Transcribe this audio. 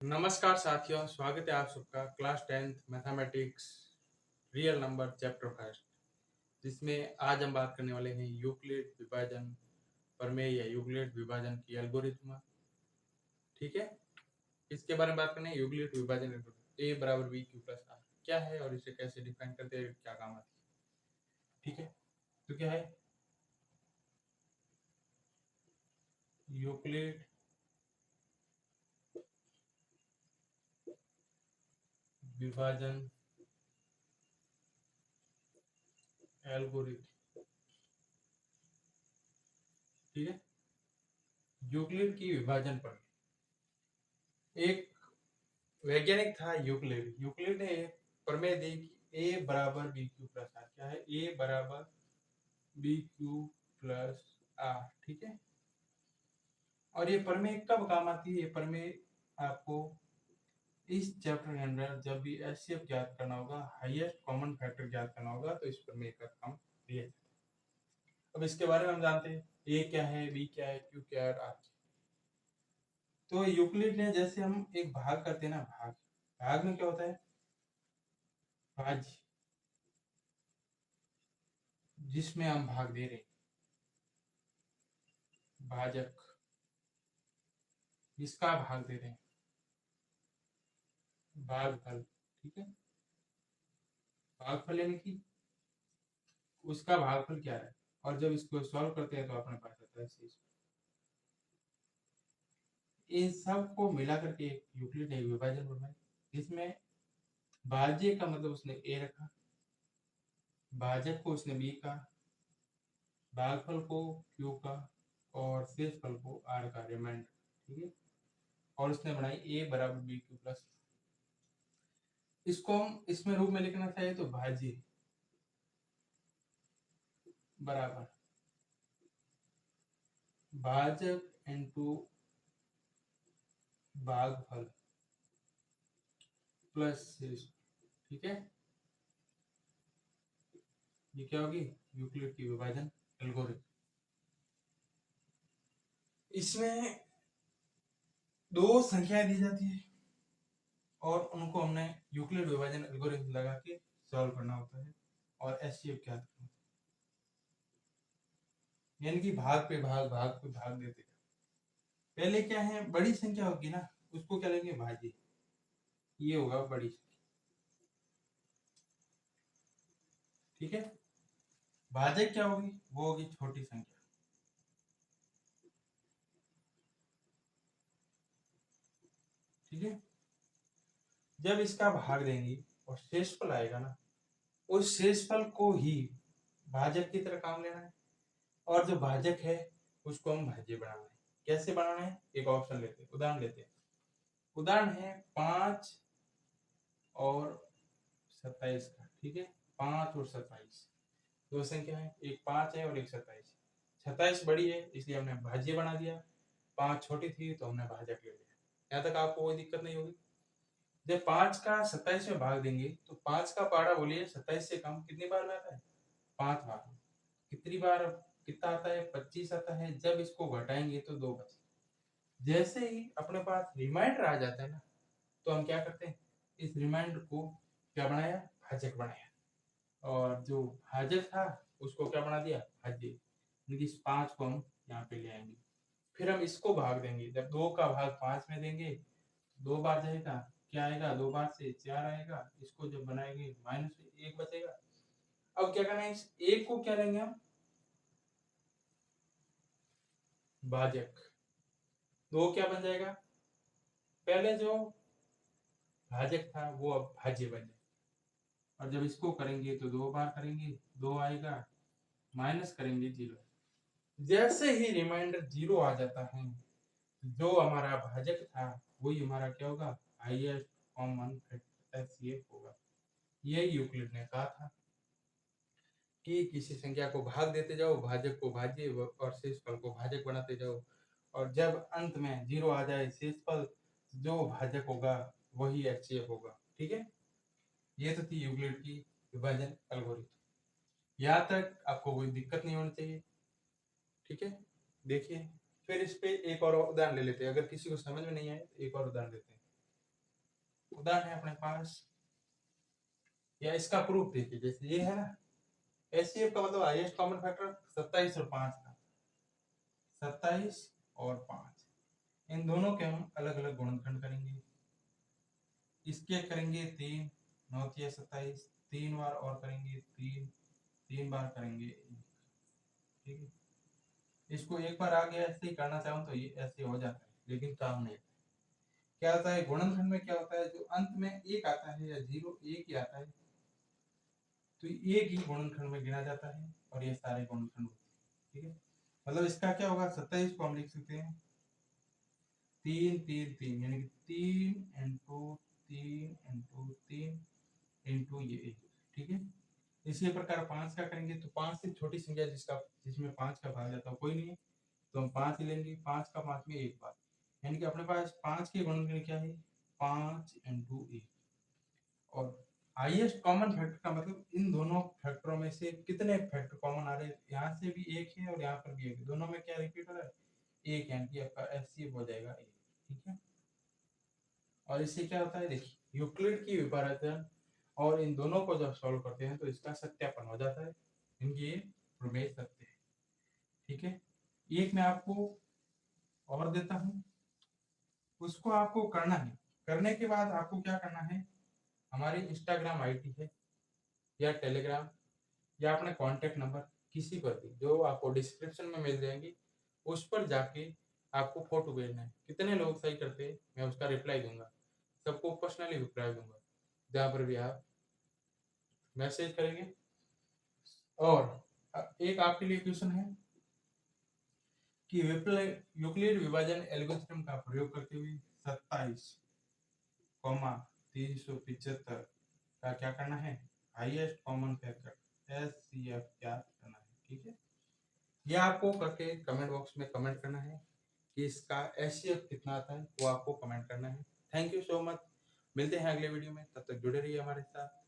नमस्कार साथियों, स्वागत है आप सबका class 10th mathematics real number chapter first, जिसमें आज हम बात करने वाले हैं यूक्लिड विभाजन प्रमेय या यूक्लिड विभाजन की एल्गोरिथम। ठीक है, इसके बारे में बात करने यूक्लिड विभाजन एल्गोरिथम ए बराबर बी क्यू प्लस आर क्या है और इसे कैसे डिफाइन करते हैं, क्या काम आती है। ठीक है, तो क्या है यूक्लिड विभाजन एल्गोरिथम। ठीक है, यूक्लिड की विभाजन प्रमेय। एक वैज्ञानिक था यूक्लिड। यूक्लिड ने प्रमेय दी कि ए बराबर बी क्यू प्लस आर। क्या है? ए बराबर बी क्यू प्लस आर। ठीक है, और ये प्रमेय कब काम आती है? ये प्रमेय आपको इस चैप्टर के अंदर जब भी एचसीएफ ज्ञात करना होगा, हाईएस्ट कॉमन फैक्टर ज्ञात करना होगा, तो इस प्रमेय का काम दिया जाता है। अब इसके बारे में हम जानते हैं ए क्या है, बी क्या है, क्यू क्या है और आर क्या है। तो यूक्लिड ने, जैसे हम एक भाग करते हैं ना, भाग में क्या होता है? भाज्य, जिसमें हम भाग दे रहे हैं, भाजक जिसका भाग दे रहे हैं, भागफल। ठीक है, भागफल यानी कि उसका भागफल क्या है, और जब इसको सॉल्व करते हैं तो अपने पास आता है शेष। इन सब को मिला करके एक यूक्लिड ने विभाजन बनाई, जिसमें भाज्य का मतलब उसने ए रखा, भाजक को उसने बी का, भागफल को क्यू का, और शेषफल को आर का, रिमाइंडर। ठीक है, और उसने बनाई ए बराबर बी क्यू प्लस। इसको हम इसमें रूप में लिखना चाहिए तो भाज्य बराबर भाजक इनटू भागफल प्लस शेष। ठीक है, ये क्या होगी? यूक्लिड की विभाजन एल्गोरिथम। इसमें दो संख्याएं दी जाती है और उनको हमने यूक्लिड विभाजन एल्गोरिथम लगा के सॉल्व करना होता है और एचसीएफ क्या करना होता है, यानी कि भाग पे भाग देते हैं। पहले क्या है, बड़ी संख्या होगी ना, उसको क्या लेंगे? भाज्य। ये होगा बड़ी संख्या। ठीक है, भाजक क्या होगी? वो होगी छोटी संख्या। ठीक है, जब इसका भाग देंगे और शेषफल आएगा ना, उस शेषफल को ही भाजक की तरह काम लेना है, और जो भाजक है उसको हम भाज्य बनाना है। कैसे बनाना है? एक ऑप्शन लेते हैं, उदाहरण लेते हैं। उदाहरण है 5 और 27 का। ठीक है, 5 और 27 दो संख्या है, एक 5 है और एक 27। 27 बड़ी है इसलिए हमने भाज्य बना दिया, 5 छोटी थी तो हमने भाजक ले लिया। यहाँ तक आपको कोई दिक्कत नहीं होगी। जब 5 का 27 में भाग देंगे तो 5 का पारा बोलिए 27 से कम कितनी बार में आता है? 5 बार। कितनी बार? कितना आता है? 25 आता है। जब इसको घटाएंगे तो 2 बचे। जैसे ही अपने पास रिमाइंडर आ जाता है ना, तो हम क्या करते हैं? इस रिमाइंडर को क्या बनाया? भाजक बनाया, और जो भाजक था उसको क्या बना दिया? भाज्य। यानी इस 5 को हम यहाँ पे ले आएंगे, फिर हम इसको भाग देंगे। जब 2 का भाग 5 में देंगे, 2 बार जाएगा, क्या आएगा? 2 बार से 4 आएगा। इसको जब बनाएंगे माइनस 1 बचेगा। अब क्या करना है? इस 1 को क्या लेंगे हम? भाजक। 2 क्या बन जाएगा? पहले जो भाजक था वो अब भाज्य बन जाएगा, और जब इसको करेंगे तो 2 बार करेंगे, 2 आएगा, माइनस करेंगे 0। जैसे ही रिमाइंडर 0 आ जाता है, जो हमारा भाजक था वही हमारा क्या होगा? हाईएस्ट कॉमन फैक्टर एचसीएफ होगा। यही यूक्लिड ने कहा था कि किसी संख्या को भाग देते जाओ, भाजक को भाज्य और शेषफल को भाजक बनाते जाओ, और जब अंत में 0 आ जाए, शेषफल जो भाजक होगा वही एचसीएफ होगा। ठीक है, ये तो थी यूक्लिड की विभाजन एल्गोरिथम। यहाँ तक आपको कोई दिक्कत नहीं होनी चाहिए। ठीक है, देखिए फिर इस पे एक और उदाहरण ले लेते हैं। अगर किसी को समझ में नहीं आए तो एक और उदाहरण लेते हैं। उदाहरण है अपने पास, या इसका प्रूफ देखिए, जैसे ये है ना, एचसीएफ का मतलब हाईएस्ट कॉमन फैक्टर 27 और 5 का, 27 और 5, इन दोनों के हम अलग अलग गुणनखंड करेंगे। इसके करेंगे 3, 9 3 27, 3 बार और करेंगे 3, 3 बार करेंगे 1, ठीक है। इसको एक बार आगे ऐसे ही करना चाहूँ तो ये ऐसे हो जाता है, लेकिन काम नहीं। क्या होता है गुणनखंड में, क्या होता है जो अंत में एक आता है या 0 एक ही आता है, तो एक ही गुणनखंड में गिना जाता है और ये सारे गुणनखंड होते हैं, ठीक है। मतलब इसका क्या होगा, 27 को हम लिख सकते हैं 3 3 3, यानी कि 3 इंटू 3 इंटू 3 इंटू ये 1, ठीक है। इसी प्रकार 5 का करेंगे तो 5 से छोटी संख्या जिसमें 5 का भाग जाता है कोई नहीं है, तो हम 5 ही लेंगे, 5 का 5 में एक बार, यानी कि अपने पास 5 के गुणनखंड क्या है 5 इंटू 1। और हाईएस्ट कॉमन फैक्टर का मतलब इन दोनों फैक्टरों में से कितने फैक्टर कॉमन आ रहे हैं, यहाँ से भी एक है और यहाँ पर भी एक है, दोनों में क्या रिपीट हो रहा है एक, यानी कि आपका एचसीएफ हो जाएगा एक, ठीक है। और इससे क्या होता है देखिए, यूक्लिड की विपरीतन और इन दोनों को जब सॉल्व करते हैं तो इसका सत्यापन हो जाता है, इनके प्रमेय सत्य है, ठीक है। एक मैं आपको और देता हूं, उसको आपको करना है, करने के बाद आपको क्या करना है, हमारी इंस्टाग्राम आईडी है या टेलीग्राम या अपने कांटेक्ट नंबर किसी पर भी जो आपको डिस्क्रिप्शन में मिल जाएंगी, उस पर जाके आपको फोटो भेजना है। कितने लोग सही करते हैं मैं उसका रिप्लाई दूंगा, सबको पर्सनली रिप्लाई दूंगा, जहाँ पर भी आप मैसेज करेंगे। और एक आपके लिए क्वेश्चन है कि यूक्लिड विभाजन एल्गोरिथम का प्रयोग करते हुए 27,375 का क्या करना है, हाईएस्ट कॉमन फैक्टर एचसीएफ ज्ञात करना है, ठीक है। ये आपको करके कमेंट बॉक्स में कमेंट करना है कि इसका एचसीएफ कितना आता है, वो आपको कमेंट करना है। थैंक यू सो मच, मिलते हैं अगले वीडियो में, तब तक जुड़े रहिए हमारे साथ।